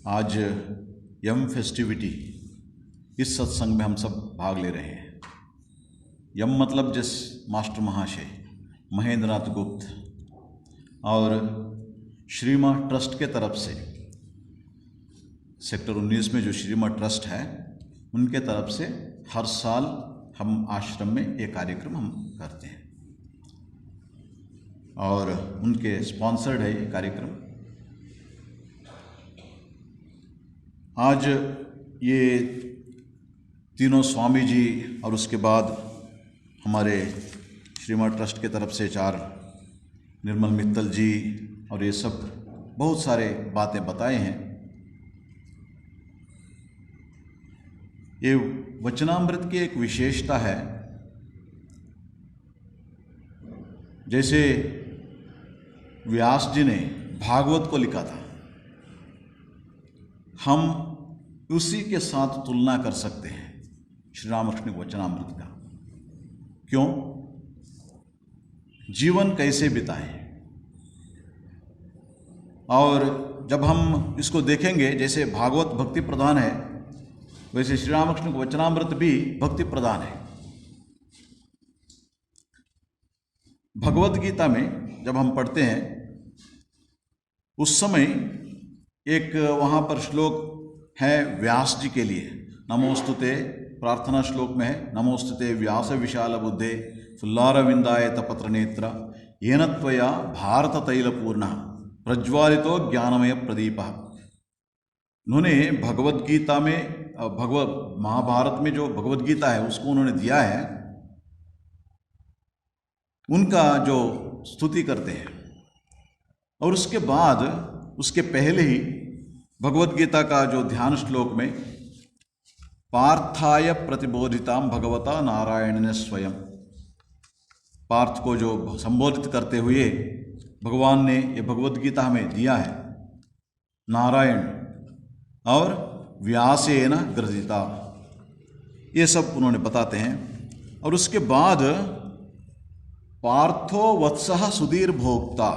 आज यम फेस्टिविटी इस सत्संग में हम सब भाग ले रहे हैं। यम मतलब जिस मास्टर महाशय महेंद्र नाथ गुप्त और श्रीमा ट्रस्ट के तरफ से सेक्टर 19 में जो श्रीमा ट्रस्ट है उनके तरफ से हर साल हम आश्रम में ये कार्यक्रम हम करते हैं और उनके स्पॉन्सर्ड है ये कार्यक्रम। आज ये तीनों स्वामी जी और उसके बाद हमारे श्रीमा ट्रस्ट के तरफ से 4 निर्मल मित्तल जी और ये सब बहुत सारे बातें बताए हैं। ये वचनामृत की एक विशेषता है, जैसे व्यास जी ने भागवत को लिखा था, हम उसी के साथ तुलना कर सकते हैं श्री रामकृष्ण वचनामृत का। क्यों? जीवन कैसे बिताएं, और जब हम इसको देखेंगे, जैसे भागवत भक्ति प्रधान है वैसे श्री रामकृष्ण वचनामृत भी भक्ति प्रधान है। भगवत गीता में जब हम पढ़ते हैं उस समय एक वहाँ पर श्लोक है व्यास जी के लिए, नमोस्तुते, प्रार्थना श्लोक में है, नमोस्तुते व्यास विशाल बुद्धे फुल्लारविंदाय तपत्र नेत्र येन त्वया भारत तैलपूर्ण प्रज्वालितो ज्ञानमय प्रदीप। उन्होंने भगवत गीता में, महाभारत में जो भगवत गीता है उसको उन्होंने दिया है, उनका जो स्तुति करते हैं। और उसके बाद, उसके पहले ही भगवत गीता का जो ध्यान श्लोक में पार्थाय प्रतिबोधिताम भगवता नारायण ने स्वयं, पार्थ को जो संबोधित करते हुए भगवान ने ये भगवत गीता हमें दिया है, नारायण और व्यासेन ग्रथिता, ये सब उन्होंने बताते हैं। और उसके बाद पार्थो वत्सः सुधीर भोक्ता,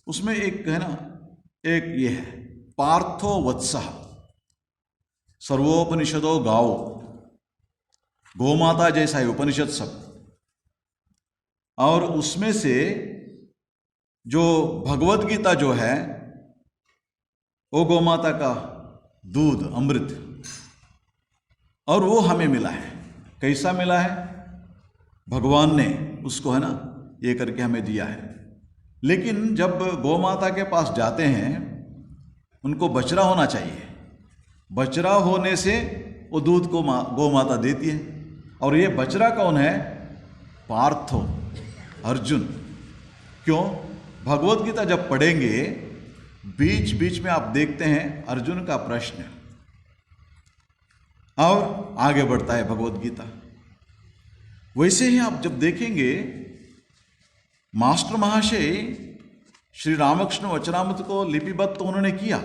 उसमें एक है ना, एक ये है पार्थो वत्सः, सर्वोपनिषदो गाओ, गोमाता जैसा है उपनिषद सब, और उसमें से जो भगवत गीता जो है वो गोमाता का दूध अमृत, और वो हमें मिला है। कैसा मिला है? भगवान ने उसको है ना ये करके हमें दिया है। लेकिन जब गोमाता के पास जाते हैं उनको बछड़ा होना चाहिए, बछड़ा होने से वो दूध को गोमाता देती है। और ये बछड़ा कौन है? पार्थो, अर्जुन। क्यों? भगवत गीता जब पढ़ेंगे बीच बीच में आप देखते हैं अर्जुन का प्रश्न, और आगे बढ़ता है भगवत गीता। वैसे ही आप जब देखेंगे मास्टर महाशय श्री रामकृष्ण वचनामृत को लिपिबद्ध तो उन्होंने किया,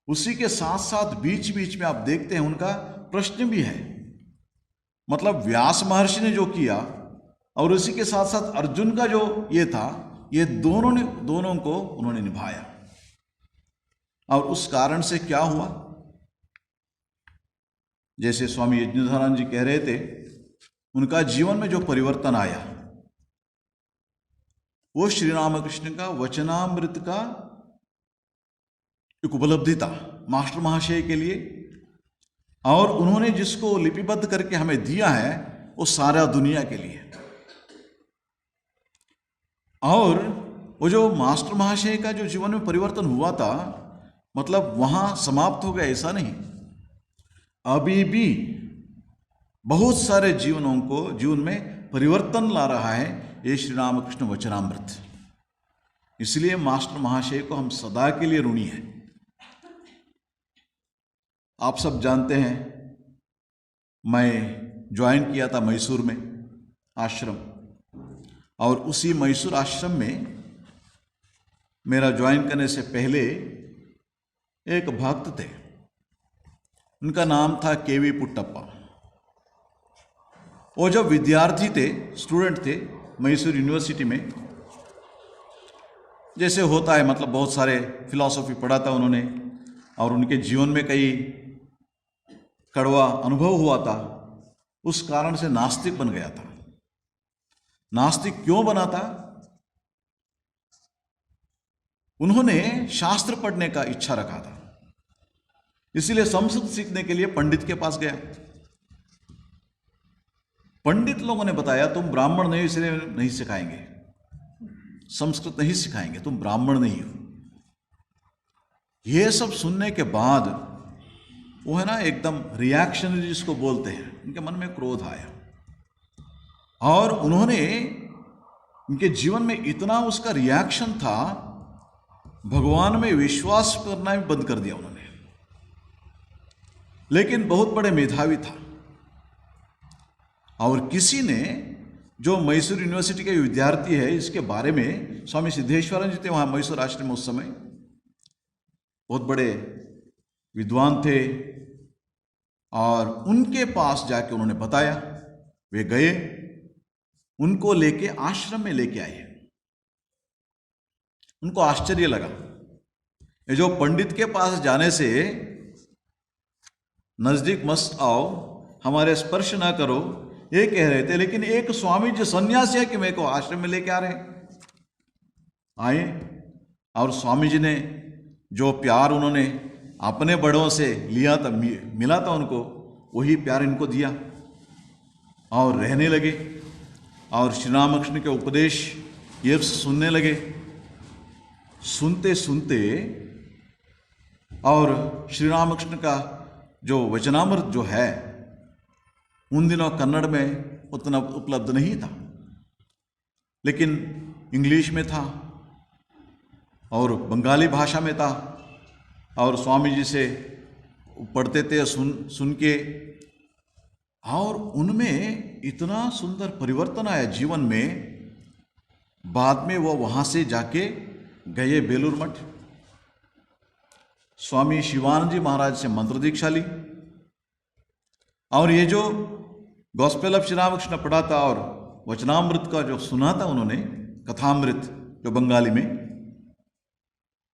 उसी के साथ साथ बीच बीच में आप देखते हैं उनका प्रश्न भी है। मतलब व्यास महर्षि ने जो किया और उसी के साथ साथ अर्जुन का जो ये था, ये दोनों को उन्होंने निभाया। और उस कारण से क्या हुआ, जैसे स्वामी यज्ञधरानंद जी कह रहे थे, उनका जीवन में जो परिवर्तन आया वो श्री रामकृष्ण का वचनामृत का एक उपलब्धि था मास्टर महाशय के लिए। और उन्होंने जिसको लिपिबद्ध करके हमें दिया है वो सारा दुनिया के लिए। और वो जो मास्टर महाशय का जो जीवन में परिवर्तन हुआ था, मतलब वहाँ समाप्त हो गया ऐसा नहीं, अभी भी बहुत सारे जीवन में परिवर्तन ला रहा है ये श्री रामकृष्ण वचनामृत। इसलिए मास्टर महाशय को हम सदा के लिए ऋणी हैं। आप सब जानते हैं मैं ज्वाइन किया था मैसूर में आश्रम, और उसी मैसूर आश्रम में मेरा ज्वाइन करने से पहले एक भक्त थे, उनका नाम था केवी पुट्टप्पा। वो जब विद्यार्थी थे, स्टूडेंट थे मैसूर यूनिवर्सिटी में, जैसे होता है, मतलब बहुत सारे फिलॉसफी पढ़ा था उन्होंने, और उनके जीवन में कई कड़वा अनुभव हुआ था, उस कारण से नास्तिक बन गया था। नास्तिक क्यों बना था? उन्होंने शास्त्र पढ़ने का इच्छा रखा था, इसीलिए संस्कृत सीखने के लिए पंडित के पास गया। पंडित लोगों ने बताया तुम ब्राह्मण नहीं, इसलिए नहीं सिखाएंगे, संस्कृत नहीं सिखाएंगे, तुम ब्राह्मण नहीं हो। यह सब सुनने के बाद वो है ना एकदम रिएक्शनरी जिसको बोलते हैं, उनके मन में क्रोध आया और उन्होंने, उनके जीवन में इतना उसका रिएक्शन था, भगवान में विश्वास करना भी बंद कर दिया उन्होंने। लेकिन बहुत बड़े मेधावी था और किसी ने, जो मैसूर यूनिवर्सिटी के विद्यार्थी है, इसके बारे में, स्वामी सिद्धेश्वरानंद जी थे वहाँ मैसूर आश्रम में उस समय, बहुत बड़े विद्वान थे, और उनके पास जाके उन्होंने बताया। वे गए, उनको लेके आश्रम में लेके आए। उनको आश्चर्य लगा, ये जो पंडित के पास जाने से नजदीक मत आओ, हमारे स्पर्श ना करो, ये कह रहे थे, लेकिन एक स्वामी जी सन्यासी है कि मेरे को आश्रम में लेके आ रहे हैं। आए और स्वामी जी ने जो प्यार उन्होंने अपने बड़ों से लिया था, मिला था उनको, वही प्यार इनको दिया और रहने लगे और श्री रामकृष्ण के उपदेश ये सुनने लगे। सुनते सुनते और श्री रामकृष्ण का जो वचनामृत जो है, उन दिनों कन्नड़ में उतना उपलब्ध नहीं था, लेकिन इंग्लिश में था और बंगाली भाषा में था, और स्वामी जी से पढ़ते थे सुन के, और उनमें इतना सुंदर परिवर्तन आया जीवन में। बाद में वो वहाँ से जाके गए बेलूर मठ, स्वामी शिवानंद जी महाराज से मंत्र दीक्षा ली, और ये जो गॉस्पेल ऑफ श्री रामकृष्ण पढ़ा था और वचनामृत का जो सुना था उन्होंने, कथामृत जो बंगाली में,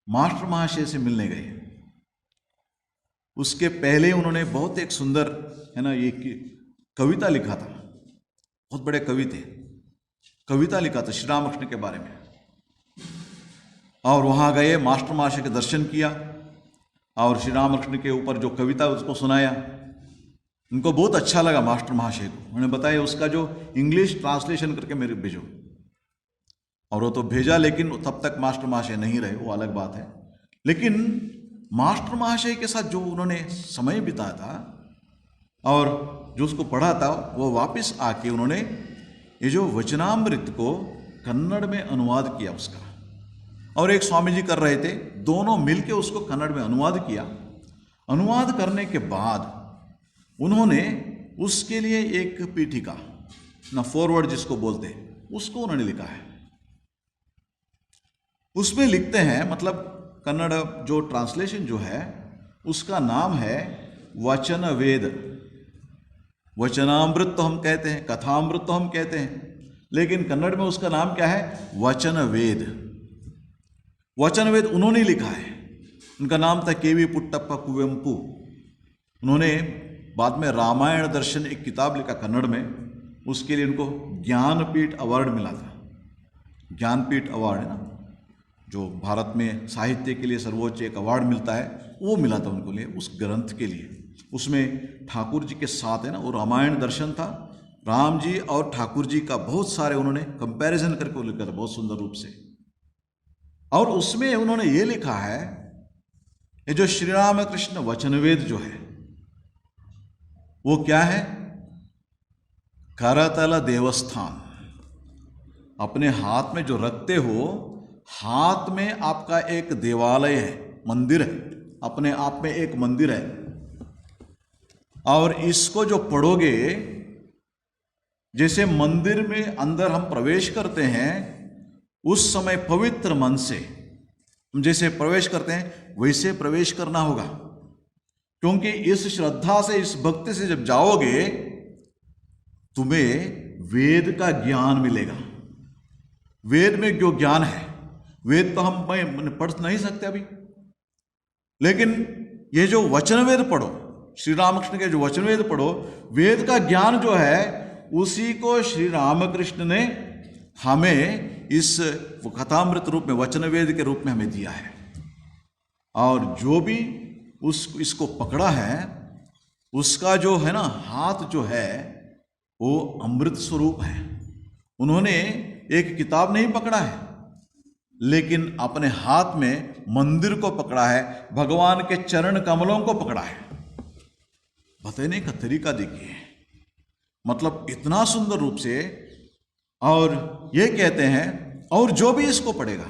मास्टर महाशय से मिलने गए। उसके पहले उन्होंने बहुत एक सुंदर है ना ये कविता लिखा था, बहुत बड़े कवि थे, कविता लिखा था श्री रामकृष्ण के बारे में, और वहाँ गए, मास्टर महाशय के दर्शन किया और श्री रामकृष्ण के ऊपर जो कविता उसको सुनाया। उनको बहुत अच्छा लगा मास्टर महाशय को। उन्होंने बताया उसका जो इंग्लिश ट्रांसलेशन करके मेरे भेजो, और वो तो भेजा, लेकिन तब तक मास्टर महाशय नहीं रहे, वो अलग बात है। लेकिन मास्टर महाशय के साथ जो उन्होंने समय बिताया था और जो उसको पढ़ा था, वो वापस आके उन्होंने ये जो वचनामृत को कन्नड़ में अनुवाद किया उसका, और एक स्वामी जी कर रहे थे, दोनों मिलके उसको कन्नड़ में अनुवाद किया। अनुवाद करने के बाद उन्होंने उसके लिए एक पीठिका ना, फॉरवर्ड जिसको बोलते हैं, उसको उन्होंने लिखा है। उसमें लिखते हैं, मतलब कन्नड़ जो ट्रांसलेशन जो है उसका नाम है वचन वेद। वचनामृत तो हम कहते हैं, कथामृत तो हम कहते हैं, लेकिन कन्नड़ में उसका नाम क्या है? वचन वेद। वचन वेद उन्होंने लिखा है। उनका नाम था केवी पुट्टप्पा कुवेंपु। उन्होंने बाद में रामायण दर्शन एक किताब लिखा कन्नड़ में, उसके लिए उनको ज्ञानपीठ अवार्ड मिला था। ज्ञानपीठ अवार्ड है ना, जो भारत में साहित्य के लिए सर्वोच्च एक अवार्ड मिलता है, वो मिला था उनको लिए उस ग्रंथ के लिए। उसमें ठाकुर जी के साथ है ना, वो रामायण दर्शन था, राम जी और ठाकुर जी का बहुत सारे उन्होंने कंपैरिजन करके लिखा था बहुत सुंदर रूप से। और उसमें उन्होंने ये लिखा है, ये जो श्री रामकृष्ण वचनवेद जो है वो क्या है? करतल देवस्थान। अपने हाथ में जो रखते हो, हाथ में आपका एक देवालय है, मंदिर है, अपने आप में एक मंदिर है, और इसको जो पढ़ोगे, जैसे मंदिर में अंदर हम प्रवेश करते हैं, उस समय पवित्र मन से हम जैसे प्रवेश करते हैं वैसे प्रवेश करना होगा, क्योंकि इस श्रद्धा से, इस भक्ति से जब जाओगे, तुम्हें वेद का ज्ञान मिलेगा। वेद में जो ज्ञान है, वेद तो हम पढ़ नहीं सकते अभी, लेकिन ये जो वचन वेद पढ़ो, श्री रामकृष्ण के जो वचन वेद पढ़ो, वेद का ज्ञान जो है उसी को श्री रामकृष्ण ने हमें इस कथामृत रूप में, वचन वेद के रूप में हमें दिया है। और जो भी इसको पकड़ा है उसका जो है ना हाथ जो है वो अमृत स्वरूप है। उन्होंने एक किताब नहीं पकड़ा है, लेकिन अपने हाथ में मंदिर को पकड़ा है, भगवान के चरण कमलों को पकड़ा है। बताने का तरीका देखिए, मतलब इतना सुंदर रूप से। और ये कहते हैं, और जो भी इसको पढ़ेगा,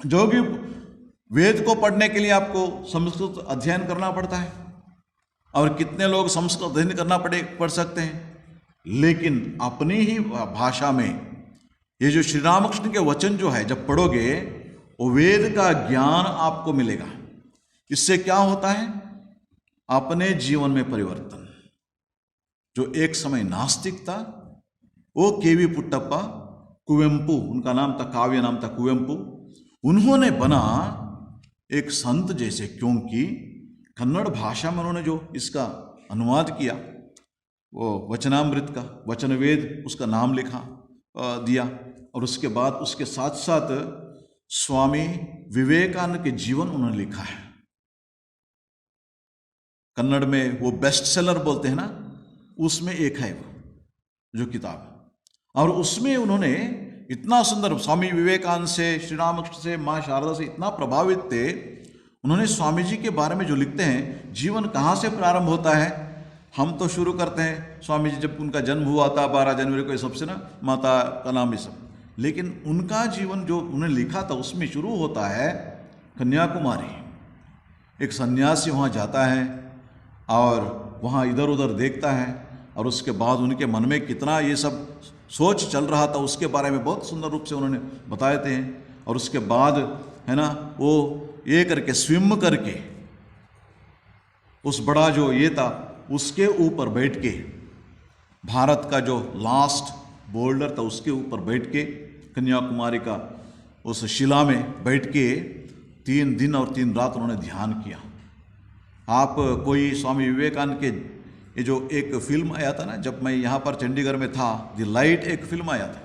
जो भी वेद को पढ़ने के लिए आपको संस्कृत अध्ययन करना पड़ता है, और कितने लोग संस्कृत अध्ययन पढ़ सकते हैं, लेकिन अपनी ही भाषा में ये जो श्री रामकृष्ण के वचन जो है जब पढ़ोगे, वो वेद का ज्ञान आपको मिलेगा। इससे क्या होता है? अपने जीवन में परिवर्तन। जो एक समय नास्तिक था, वो केवी पुट्टप्पा, कुवेंपु उनका नाम था, काव्य नाम था कुवेंपु, उन्होंने बना एक संत जैसे, क्योंकि कन्नड़ भाषा में उन्होंने जो इसका अनुवाद किया, वो वचनामृत का, वचन वेद उसका नाम लिखा दिया। और उसके बाद उसके साथ साथ स्वामी विवेकानंद के जीवन उन्होंने लिखा है। कन्नड़ में वो बेस्ट सेलर बोलते हैं ना, उसमें एक है वो जो किताब। और उसमें उन्होंने इतना सुंदर, स्वामी विवेकानंद से, श्री रामकृष्ण से, माँ शारदा से इतना प्रभावित थे। उन्होंने स्वामी जी के बारे में जो लिखते हैं, जीवन कहाँ से प्रारंभ होता है। हम तो शुरू करते हैं, स्वामी जी जब उनका जन्म हुआ था 12 जनवरी को, ये सबसे ना माता का नाम ये सब, लेकिन उनका जीवन जो उन्होंने लिखा था उसमें शुरू होता है कन्याकुमारी। एक सन्यासी वहाँ जाता है और वहाँ इधर उधर देखता है, और उसके बाद उनके मन में कितना ये सब सोच चल रहा था उसके बारे में बहुत सुंदर रूप से उन्होंने बताए थे। और उसके बाद है ना, वो ये करके स्विम करके उस बड़ा जो ये था उसके ऊपर बैठ के, भारत का जो लास्ट बोल्डर था उसके ऊपर बैठ के, कन्याकुमारी का उस शिला में बैठ के 3 दिन और 3 रात उन्होंने ध्यान किया। आप कोई स्वामी विवेकानंद के ये जो एक फिल्म आया था ना, जब मैं यहाँ पर चंडीगढ़ में था, द लाइट एक फिल्म आया था,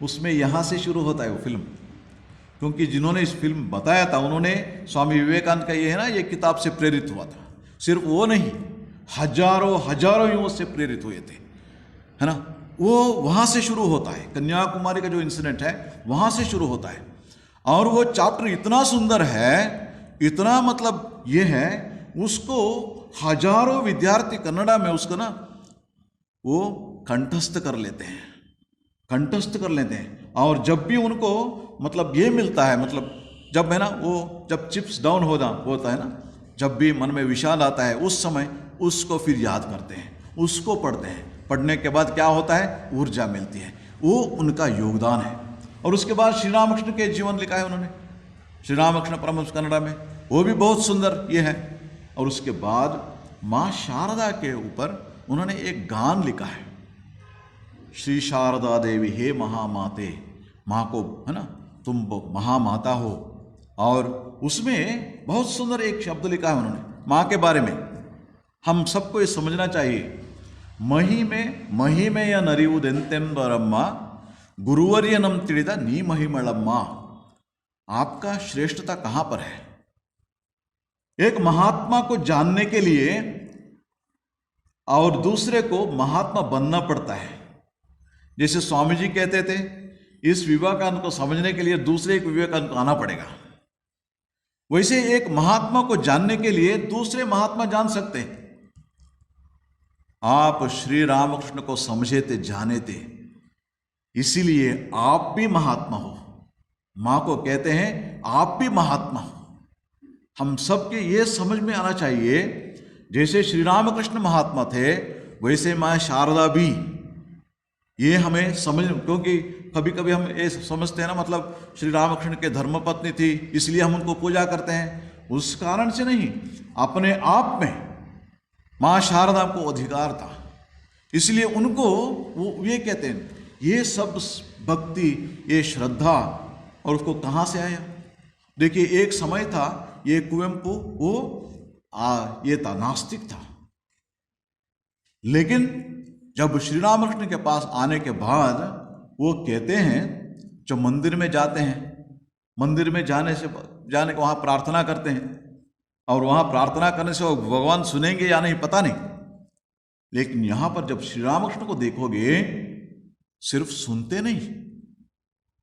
उसमें यहाँ से शुरू होता है वो फिल्म। क्योंकि जिन्होंने इस फिल्म बताया था, उन्होंने स्वामी विवेकानंद का ये है ना, ये किताब से प्रेरित हुआ था। सिर्फ वो नहीं, हजारों युवक से प्रेरित हुए थे, है ना। वो वहाँ से शुरू होता है, कन्याकुमारी का जो इंसिडेंट है वहाँ से शुरू होता है। और वो चैप्टर इतना सुंदर है, इतना मतलब ये है, उसको हजारों विद्यार्थी कन्नड़ा में उसको ना वो कंठस्थ कर लेते हैं। और जब भी उनको मतलब ये मिलता है, मतलब जब है ना वो जब चिप्स डाउन होता है ना, जब भी मन में विषाद आता है, उस समय उसको फिर याद करते हैं, उसको पढ़ते हैं। पढ़ने के बाद क्या होता है? ऊर्जा मिलती है। वो उनका योगदान है। और उसके बाद श्री रामकृष्ण के जीवन लिखा है उन्होंने, श्री रामकृष्ण परमहंस कन्नड़ा में, वो भी बहुत सुंदर ये है। और उसके बाद माँ शारदा के ऊपर उन्होंने एक गान लिखा है, श्री शारदा देवी हे महामाते, माँ को है ना तुम महामाता हो। और उसमें बहुत सुंदर एक शब्द लिखा है उन्होंने माँ के बारे में। हम सबको ये समझना चाहिए, महिमेय नरिवुदेंतेंबरम्मा गुरुवर्यनम ತಿಳಿದ नी महिमलम्मा। आपका श्रेष्ठता कहाँ पर है? एक महात्मा को जानने के लिए और दूसरे को महात्मा बनना पड़ता है। जैसे स्वामी जी कहते थे, इस विवेकानंद को समझने के लिए दूसरे एक विवेकानंद को आना पड़ेगा। वैसे एक महात्मा को जानने के लिए दूसरे महात्मा जान सकते हैं। आप श्री रामकृष्ण को समझे थे, जाने थे, इसीलिए आप भी महात्मा हो। माँ को कहते हैं आप भी महात्मा हो। हम सबके ये समझ में आना चाहिए, जैसे श्री रामकृष्ण महात्मा थे वैसे माँ शारदा भी, ये हमें समझ, क्योंकि कभी कभी हम ये समझते हैं ना, मतलब श्री रामकृष्ण के धर्मपत्नी थी इसलिए हम उनको पूजा करते हैं, उस कारण से नहीं, अपने आप में माँ शारदा को अधिकार था, इसलिए उनको वो ये कहते हैं, ये सब भक्ति, ये श्रद्धा, और उसको कहाँ से आया? देखिए एक समय था ये कुवेंपु ये था, नास्तिक था। लेकिन जब श्री रामकृष्ण के पास आने के बाद वो कहते हैं, जो मंदिर में जाते हैं, मंदिर में जाने के वहाँ प्रार्थना करते हैं, और वहाँ प्रार्थना करने से वो भगवान सुनेंगे या नहीं पता नहीं, लेकिन यहाँ पर जब श्री रामकृष्ण को देखोगे, सिर्फ सुनते नहीं,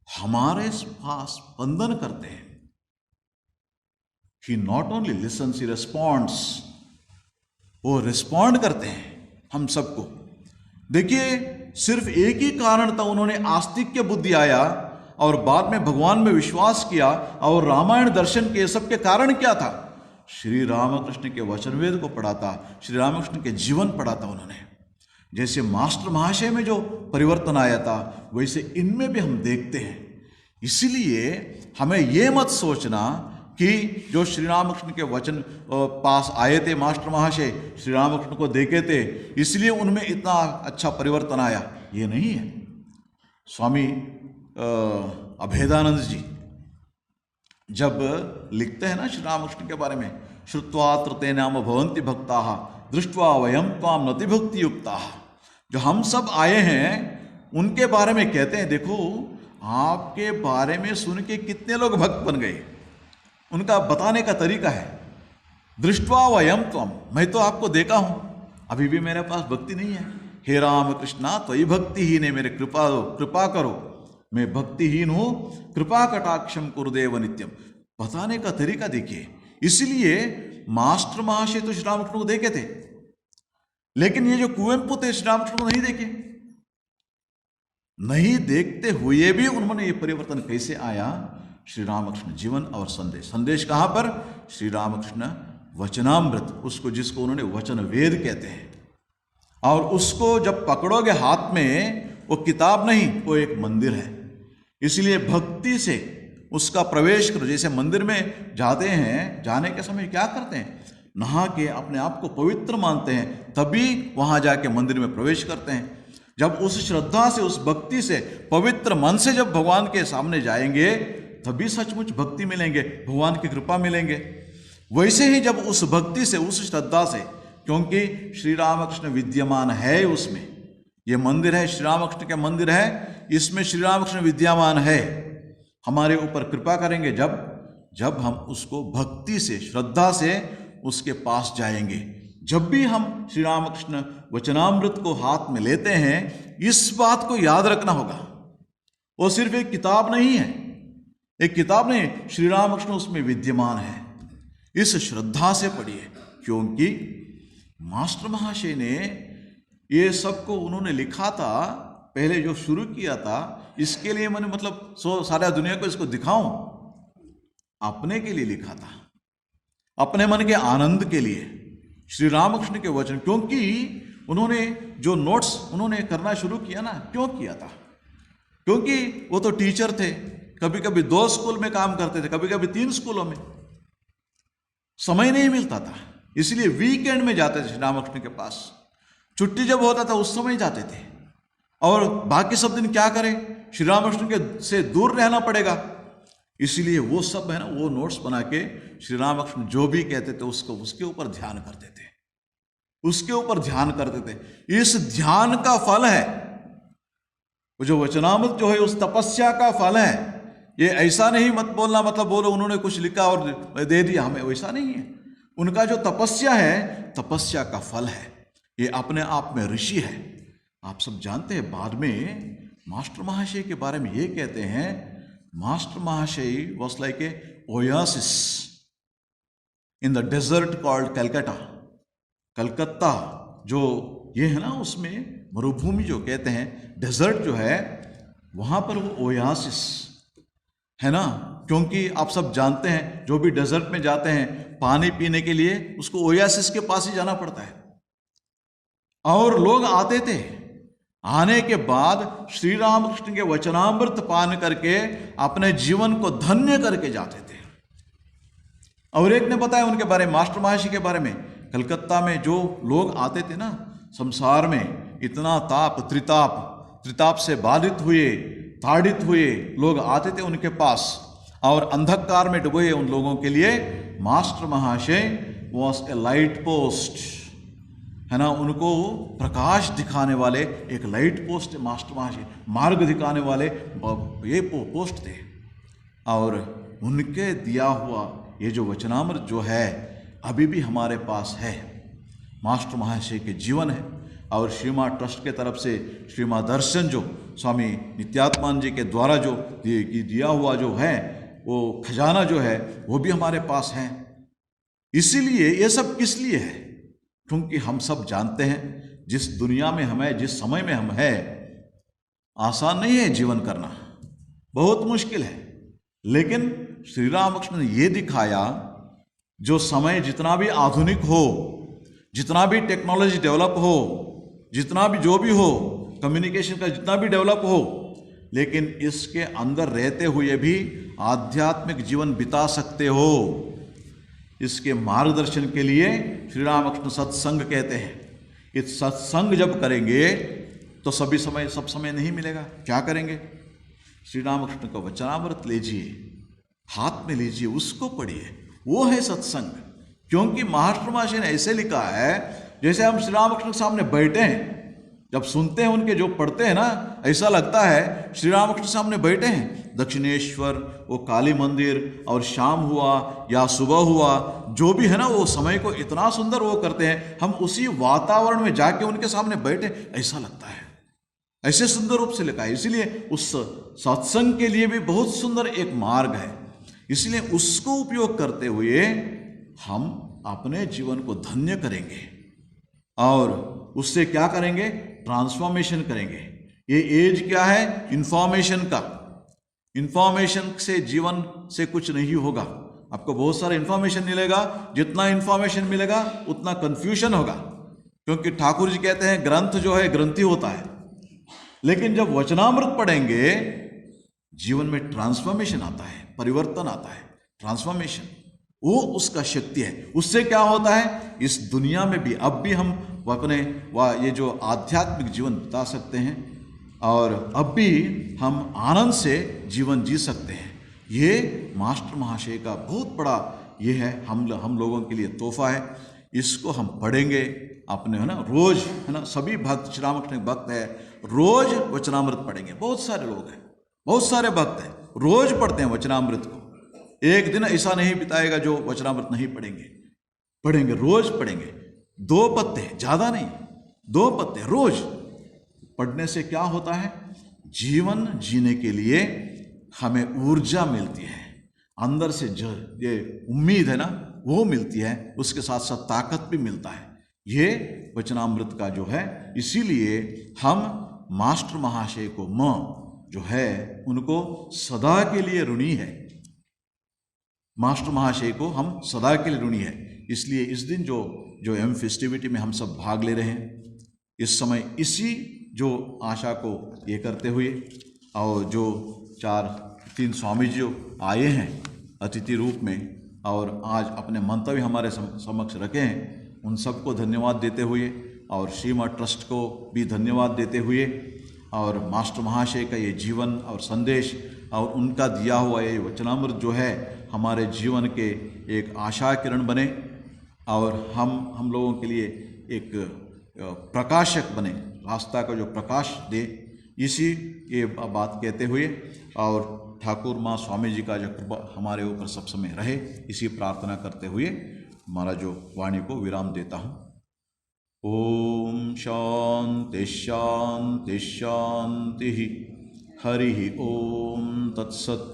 हमारे पास स्पंदन करते हैं। He not only listens, he responds. वो रिस्पॉन्ड करते हैं हम सबको। देखिए, सिर्फ एक ही कारण था, उन्होंने आस्तिक्य बुद्धि आया और बाद में भगवान में विश्वास किया, और रामायण दर्शन के सब के कारण क्या था? श्री रामकृष्ण के वचन वेद को पढ़ा था, श्री रामकृष्ण के जीवन पढ़ा था उन्होंने। जैसे मास्टर महाशय में जो परिवर्तन आया था, वैसे इनमें भी हम देखते हैं। इसलिए हमें ये मत सोचना कि जो श्री रामकृष्ण के वचन पास आए थे मास्टर महाशय, श्री रामकृष्ण को देखे थे, इसलिए उनमें इतना अच्छा परिवर्तन आया, ये नहीं है। स्वामी अभेदानंद जी जब लिखते हैं ना श्री रामकृष्ण के बारे में, श्रुत्वा त्रते नाम भवन्ति भक्ताः दृष्ट्वा वयं त्वां नति भक्ति युक्ताः, जो हम सब आए हैं उनके बारे में कहते हैं, देखो आपके बारे में सुन के कितने लोग भक्त बन गए। उनका बताने का तरीका है, दृष्ट्वा वयं त्वं, मैं तो आपको देखा हूं, अभी भी मेरे पास भक्ति नहीं है। हे राम कृष्णा त्वयि भक्तिहीन है, मेरे कृपा करो, मैं भक्तिहीन हूं, कृपा कटाक्षम कुरुदेव नित्यम। बताने का तरीका देखिए। इसलिए मास्टर महाशय तो श्री रामकृष्ण को देखे थे, लेकिन ये जो कुवेंपु थे श्री रामकृष्ण को नहीं देखे। नहीं देखते हुए भी उन्होंने ये परिवर्तन कैसे आया? श्री रामकृष्ण जीवन और संदेश। संदेश कहां पर? श्री रामकृष्ण वचनामृत, उसको जिसको उन्होंने वचन वेद कहते हैं। और उसको जब पकड़ोगे हाथ में, वो किताब नहीं, वो एक मंदिर है। इसलिए भक्ति से उसका प्रवेश करो। जैसे मंदिर में जाते हैं, जाने के समय क्या करते हैं? नहा के अपने आप को पवित्र मानते हैं, तभी वहां जाके मंदिर में प्रवेश करते हैं। जब उस श्रद्धा से, उस भक्ति से, पवित्र मन से जब भगवान के सामने जाएंगे, तभी सचमुच भक्ति मिलेंगे, भगवान की कृपा मिलेंगे। वैसे ही जब उस भक्ति से, उस श्रद्धा से, क्योंकि श्री रामकृष्ण विद्यमान है उसमें, ये मंदिर है, श्री रामकृष्ण के मंदिर है, इसमें श्री रामकृष्ण विद्यमान है, हमारे ऊपर कृपा करेंगे जब हम उसको भक्ति से, श्रद्धा से उसके पास जाएंगे। जब भी हम श्री रामकृष्ण वचनामृत को हाथ में लेते हैं, इस बात को याद रखना होगा, वो सिर्फ एक किताब नहीं है, एक किताब नहीं, श्री रामकृष्ण उसमें विद्यमान है। इस श्रद्धा से पढ़िए, क्योंकि मास्टर महाशय ने ये सबको उन्होंने लिखा था, पहले जो शुरू किया था, इसके लिए मैंने सारा दुनिया को इसको दिखाऊं, अपने के लिए लिखा था, अपने मन के आनंद के लिए, श्री रामकृष्ण के वचन। क्योंकि उन्होंने जो नोट्स उन्होंने करना शुरू किया ना, क्यों किया था? क्योंकि वो तो टीचर थे, कभी कभी 2 स्कूल में काम करते थे, कभी कभी 3 स्कूलों में, समय नहीं मिलता था, इसलिए वीकेंड में जाते थे श्री रामकृष्ण के पास। छुट्टी जब होता था उस समय जाते थे, और बाकी सब दिन क्या करें? श्री रामकृष्ण के से दूर रहना पड़ेगा, इसलिए वो सब है ना, वो नोट्स बना के श्री रामकृष्ण जो भी कहते थे उसके ऊपर ध्यान करते थे, उसके ऊपर ध्यान करते थे। इस ध्यान का फल है वो जो वचनामृत जो है, उस तपस्या का फल है। ये ऐसा नहीं मत बोलना, बोलो उन्होंने कुछ लिखा और दे दिया हमें, वैसा नहीं है। उनका जो तपस्या है, तपस्या का फल है, ये अपने आप में ऋषि है। आप सब जानते हैं, बाद में मास्टर महाशय के बारे में ये कहते हैं, मास्टर महाशय was like a oasis in the desert called Calcutta. Calcutta जो ये है ना, उसमें मरुभूमि जो कहते हैं, डेजर्ट जो है, वहां पर वो ओयासिस है ना। क्योंकि आप सब जानते हैं, जो भी डेजर्ट में जाते हैं पानी पीने के लिए, उसको ओयासिस के पास ही जाना पड़ता है। और लोग आते थे, आने के बाद श्री रामकृष्ण के वचनामृत पान करके अपने जीवन को धन्य करके जाते थे। और एक ने बताया उनके बारे में, मास्टर महाशय के बारे में, कलकत्ता में जो लोग आते थे ना, संसार में इतना ताप, त्रिताप से बाधित हुए, ताड़ित हुए लोग आते थे उनके पास, और अंधकार में डूबे उन लोगों के लिए मास्टर महाशय वॉज ए लाइट पोस्ट, है ना, उनको प्रकाश दिखाने वाले एक लाइट पोस्ट मास्टर महाशय, मार्ग दिखाने वाले ये पोस्ट थे। और उनके दिया हुआ ये जो वचनामृत जो है अभी भी हमारे पास है, मास्टर महाशय के जीवन है। और श्रीमा ट्रस्ट के तरफ से श्रीमा दर्शन जो स्वामी नित्यात्मान जी के द्वारा जो दिया हुआ जो है वो खजाना जो है वो भी हमारे पास है। इसीलिए ये सब किस लिए है? क्योंकि हम सब जानते हैं जिस दुनिया में हम है, जिस समय में हम है, आसान नहीं है जीवन करना, बहुत मुश्किल है। लेकिन श्री रामकृष्ण ने ये दिखाया, जो समय जितना भी आधुनिक हो, जितना भी टेक्नोलॉजी डेवलप हो, जितना भी जो भी हो, कम्युनिकेशन का जितना भी डेवलप हो, लेकिन इसके अंदर रहते हुए भी आध्यात्मिक जीवन बिता सकते हो। इसके मार्गदर्शन के लिए श्री रामकृष्ण सत्संग कहते हैं। इस सत्संग जब करेंगे तो सब समय नहीं मिलेगा। क्या करेंगे? श्री रामकृष्ण का वचनामृत लीजिए, हाथ में लीजिए, उसको पढ़िए, वो है सत्संग। क्योंकि महाराष्ट्र महाशय ने ऐसे लिखा है, जैसे हम श्री रामकृष्ण के सामने बैठे हैं, जब सुनते हैं उनके जो पढ़ते हैं ना, ऐसा लगता है श्री रामकृष्ण सामने बैठे हैं। दक्षिणेश्वर, वो काली मंदिर, और शाम हुआ या सुबह हुआ, जो भी है ना, वो समय को इतना सुंदर वो करते हैं, हम उसी वातावरण में जाके उनके सामने बैठे, ऐसा लगता है। ऐसे सुंदर रूप से लिखा है। इसीलिए उस सत्संग के लिए भी बहुत सुंदर एक मार्ग है। इसलिए उसको उपयोग करते हुए हम अपने जीवन को धन्य करेंगे और उससे क्या करेंगे? ट्रांसफॉर्मेशन करेंगे। ये एज क्या है? इंफॉर्मेशन का। इंफॉर्मेशन से जीवन से कुछ नहीं होगा। आपको बहुत सारा इंफॉर्मेशन मिलेगा, जितना इंफॉर्मेशन मिलेगा उतना कंफ्यूजन होगा। क्योंकि ठाकुर जी कहते हैं ग्रंथ जो है ग्रंथि होता है, लेकिन जब वचनामृत पढ़ेंगे जीवन में ट्रांसफॉर्मेशन आता है, परिवर्तन आता है। ट्रांसफॉर्मेशन वो उसका शक्ति है। उससे क्या होता है? इस दुनिया में भी अब भी हम अपने ये जो आध्यात्मिक जीवन बिता सकते हैं और अब भी हम आनंद से जीवन जी सकते हैं। ये मास्टर महाशय का बहुत बड़ा ये है, हम लोगों के लिए तोहफा है। इसको हम पढ़ेंगे अपने, है ना, रोज, है ना, सभी भक्त, श्री रामकृष्ण भक्त है, रोज वचनामृत पढ़ेंगे। बहुत सारे लोग हैं, बहुत सारे भक्त हैं, रोज पढ़ते हैं वचनामृत को। एक दिन ऐसा नहीं बिताएगा जो वचनामृत नहीं पढ़ेंगे। पढ़ेंगे, रोज पढ़ेंगे। 2 पत्ते, ज्यादा नहीं, 2 पत्ते रोज पढ़ने से क्या होता है? जीवन जीने के लिए हमें ऊर्जा मिलती है, अंदर से जो ये उम्मीद है ना वो मिलती है, उसके साथ साथ ताकत भी मिलता है। ये वचनामृत का जो है, इसीलिए हम मास्टर महाशय को जो है उनको सदा के लिए ऋणी है। मास्टर महाशय को हम सदा के लिए ऋणी है। इसलिए इस दिन जो एम फेस्टिविटी में हम सब भाग ले रहे हैं, इस समय इसी जो आशा को ये करते हुए, और जो 3 स्वामी जी जो आए हैं अतिथि रूप में और आज अपने मंतव्य हमारे समक्ष रखे हैं, उन सबको धन्यवाद देते हुए और श्रीमा ट्रस्ट को भी धन्यवाद देते हुए, और मास्टर महाशय का ये जीवन और संदेश और उनका दिया हुआ ये वचनामृत जो है हमारे जीवन के एक आशा किरण बने और हम लोगों के लिए एक प्रकाशक बने, रास्ता का जो प्रकाश दे। इसी ये बात कहते हुए और ठाकुर माँ स्वामी जी का जो कृपा हमारे ऊपर सब समय रहे, इसी प्रार्थना करते हुए हमारा जो वाणी को विराम देता हूँ। ओम शांति शांति शांति। हरि ओम तत्सत्।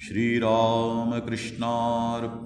श्री राम कृष्णार्पणमस्तु।